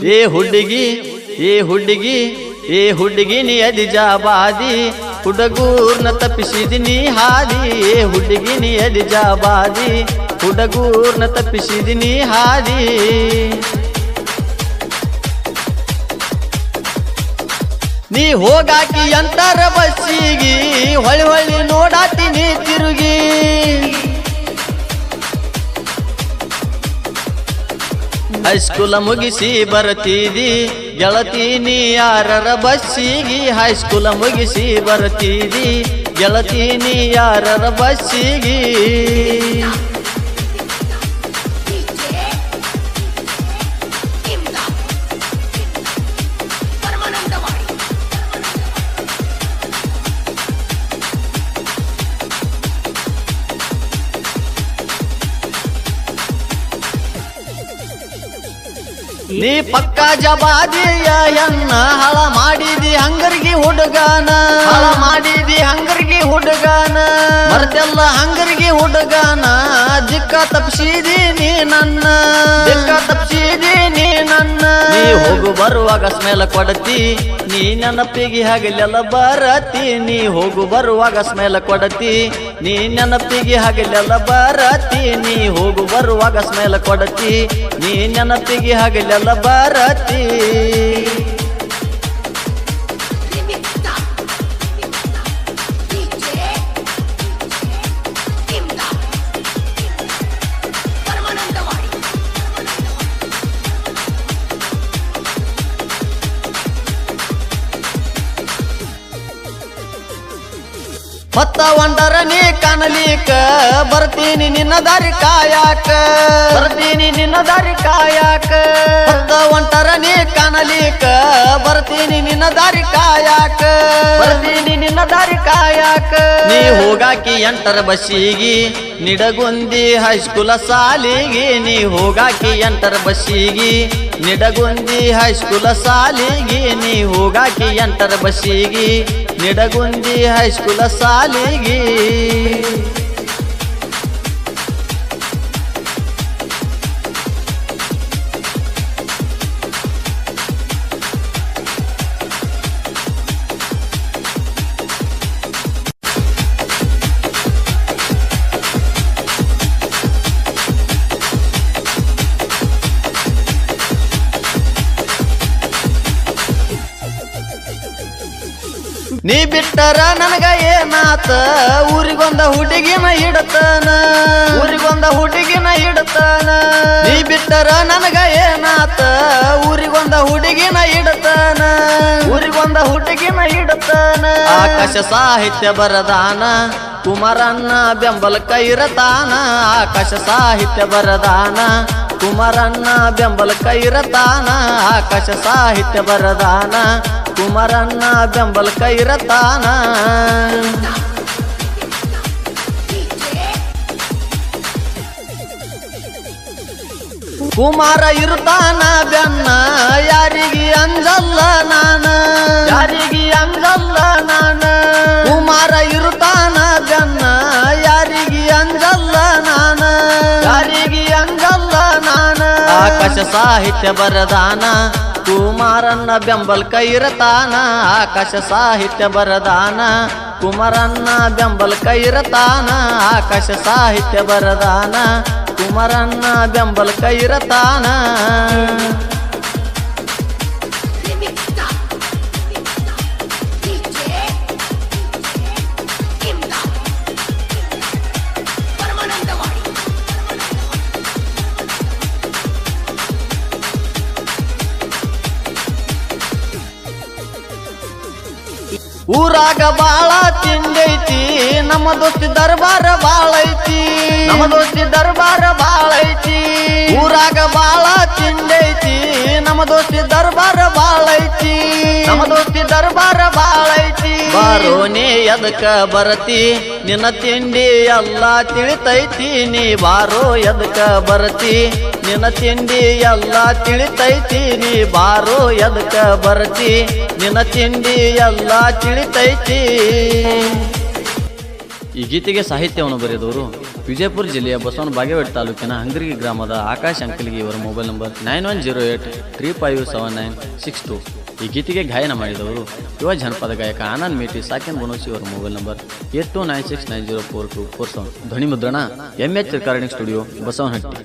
ಏ ಹುಡುಗಿ ನೀ ಅದಿಜಾಬಾದಿ ಹುಡುಗೂರ್ನ ತಪ್ಪಿಸಿದಿನಿ ಹಾದಿ. ಏ ಹುಡುಗಿ ನೀ ಅದಿಜಾಬಾದಿ ಹುಡುಗೂರ್ನ ತಪ್ಪಿಸಿದಿನಿ ಹಾದಿ. ನೀ ಹೋಗಾಕಿ ಅಂತರ ಬಸ್ಸಿಗಿ ಹೊಳಿ ನೋಡಾತೀನಿ ತಿರುಗಿ. ಹೈಸ್ಕೂಲ ಮುಗಿಸಿ ಬರ್ತಿದಿ ಗೆಳತಿ ನೀ ಯಾರರ ಬಸ್ಸಿಗಿ. ಹೈಸ್ಕೂಲ ಮುಗಿಸಿ ಬರ್ತಿದಿ ಗೆಳತಿ ನೀ ಯಾರರ ಬಸ್ಸಿಗಿ. ನೀ ಪಕ್ಕ ಜಬಾದಿಯ ಎನ್ನ ಹಳ ಮಾಡಿದಿ ಹಂಗರ್ಗಿ ಹುಡುಗಾನ. ಹಳ ಮಾಡಿದಿ ಹಂಗರ್ಗಿ ಹುಡುಗಾನ ಮರ್ತೆಲ್ಲ ಹಂಗರ್ಗಿ ಹುಡುಗಾನ. ದಿಕ್ಕ ತಪ್ಪಿಸಿದಿ ನೀ ನನ್ನ ದಿಕ್ಕ ತಪ್ಪಿಸಿದಿ ನೀ ನನ್ನ. ನೀ ಹೋಗು ಬರುವಾಗ ಸ್ಮೆಲ್ ಕೊಡತಿ ನೀ ನೆನಪಿಗೆ ಹಗಲೆಲ್ಲ ಬರತಿ. ನೀ ಹೋಗು ಬರುವಾಗ ಸ್ಮೆಲ್ ಕೊಡತಿ ನೀ ನೆನಪಿಗೆ ಹಗಲೆಲ್ಲ ಬರತಿ. ನೀ ಹೋಗು ಬರುವಾಗ ಸ್ಮೆಲ್ ಕೊಡತಿ ನೀ ನೆನಪಿಗೆ ಹಗಲೆಲ್ಲ ಬರತಿ. ಹೊತ್ತ ಒಂಡರ ನೀ ಕಾಣಲಿಕ ಬರ್ತೀನಿ ನಿನ್ನ ದಾರಿ ಕಾಯಾಕ. ಬರ್ತೀನಿ ನಿನ್ನ ದಾರಿ ಕಾಯಾಕ. ಹೊತ್ತ ಒಂಟರ ನೀ ಕಾಣಲಿಕ ಬರ್ತೀನಿ ನಿನ್ನ ದಾರಿ ಕಾಯಾಕ. ಬರ್ತೀನಿ ನಿನ್ನ ದಾರಿ ಕಾಯಾಕ. ನೀ ಹೋಗಾಕಿ ಎಂಟರ ಬಸ್ಸಿಗಿ ನಿಡಗುಂದಿ ಹೈಸ್ಕೂಲ ಸಾಲಿಗಿ. ನೀ ಹೋಗಾಕಿ ಎಂಟರ ಬಸ್ಸಿಗಿ ನಿಡಗುಂದಿ ಹೈಸ್ಕೂಲ ಸಾಲಿಗಿ. ನೀ ಹೋಗಾಕಿ ಎಂಟರ ಬಸ್ಸಿಗಿ ನಿಡಗುಂದಿ ಹೈಸ್ಕೂಲ ಸಾಲಿಗಿ. ನೀ ಬಿಟ್ಟರ ನನಗ ಏನಾತ ಊರಿಗೊಂದ ಹುಡುಗಿನ ಹಿಡತಾನ. ಊರಿಗೊಂದ ಹುಡುಗಿನ ಹಿಡತಾನ. ನೀ ಬಿಟ್ಟರ ನನಗ ಏನಾತ ಊರಿಗೊಂದ ಹುಡುಗಿನ ಹಿಡತಾನ. ಊರಿಗೊಂದ ಹುಡುಗಿನ ಹಿಡತಾನ. ಆಕಾಶ ಸಾಹಿತ್ಯ ಬರದಾನ ಕುಮಾರಣ್ಣ ಬೆಂಬಲಕ್ಕ ಇರತಾನ. ಆಕಾಶ ಸಾಹಿತ್ಯ ಬರದಾನ ಕುಮಾರಣ್ಣ ಬೆಂಬಲಕ್ಕ ಇರತಾನ. ಆಕಾಶ ಸಾಹಿತ್ಯ ಬರದಾನ ಕುಮಾರಣ್ಣ ಬೆಂಬಲಕ್ಕ ಇರತಾನ. ಕುಮಾರ ಇರುತ್ತಾನ ಬೆನ್ನ ಯಾರಿಗೆ ಅಂಜಲ್ಲ ನಾನ. ಯಾರಿಗೆ ಅಂಜಲ್ಲ ನಾನ. ಕುಮಾರ ಇರುತ್ತಾನ ಬೆನ್ನ ಯಾರಿಗೆ ಅಂಜಲ್ಲ ನಾನ. ಯಾರಿಗೆ ಅಂಜಲ್ಲ ನಾನ. ಆಕಾಶ ಸಾಹಿತ್ಯ ಬರದಾನ ಕುಮಾರಣ್ಣ ಬೆಂಬಲಕ್ಕ ಇರತಾನ. ಆಕಾಶ ಸಾಹಿತ್ಯ ಬರದಾನ ಕುಮಾರಣ್ಣ ಬೆಂಬಲಕ್ಕ ಇರತಾನ. ಆಕಾಶ ಸಾಹಿತ್ಯ ಬರದಾನ ಕುಮಾರಣ್ಣ ಬೆಂಬಲಕ್ಕ ಇರತಾನ. ಊರಾಗ ಬಾಳ ತಿಂಡೈತಿ ನಮ್ಮ ದೋಸ್ತಿ ದರ್ಬಾರ ಬಾಳೈತಿ. ನಮ್ಮ ದೋಸ್ತಿ ದರ್ಬಾರ ಬಾಳೈತಿ. ಊರಾಗ ಬಾಳ ತಿಂಡೈತಿ ನಮ್ಮ ದೋಸ್ತಿ ದರ್ಬಾರ ಬಾಳೈತಿ. ನಮ್ಮ ದೋಸ್ತಿ ದರ್ಬಾರ ಬಾಳೈತಿ. ಬಾರೋನಿ ಎದಕ ಬರತಿ ನಿನ್ನ ತಿಂಡಿ ಎಲ್ಲ ತಿಳಿತೈತಿ. ನೀ ಬಾರೋ ಎದಕ ಬರತಿ ನಿನ್ನ ತಿಂಡಿ ಎಲ್ಲ ತಿಳಿತೈತಿ. ನೀ ಬಾರೋ ಎದಕ ಬರತಿ ನಿನ್ನ ತಿಂಡಿ ಎಲ್ಲ ತಿಳಿತೈತಿ. ಈ ಗೀತೆಗೆ ಸಾಹಿತ್ಯವನ್ನು ಬರೆದವರು ವಿಜಯಪುರ ಜಿಲ್ಲೆಯ ಬಸವನ ಬಾಗೇವಾಡಿ ತಾಲೂಕಿನ ಹಂಗರಗಿ ಗ್ರಾಮದ ಆಕಾಶ್ ಅಂಕಲ್ಗಿ ಇವರ ಮೊಬೈಲ್ ನಂಬರ್ 9108357962. ಈ ಗೀತೆಗೆ ಗಾಯನ ಮಾಡಿದವರು ಯುವ ಜನಪದ ಗಾಯಕ ಆನಂದ್ ಮೇಟಿ ಸಾಕೆನ್ ಬನೋಸಿ ಇವರ ಮೊಬೈಲ್ ನಂಬರ್ 8296904247. ಧ್ವನಿ ಮುದ್ರಣ MH ರೆಕಾರ್ಡಿಂಗ್ ಸ್ಟುಡಿಯೋ ಬಸವನಹಟ್ಟಿ.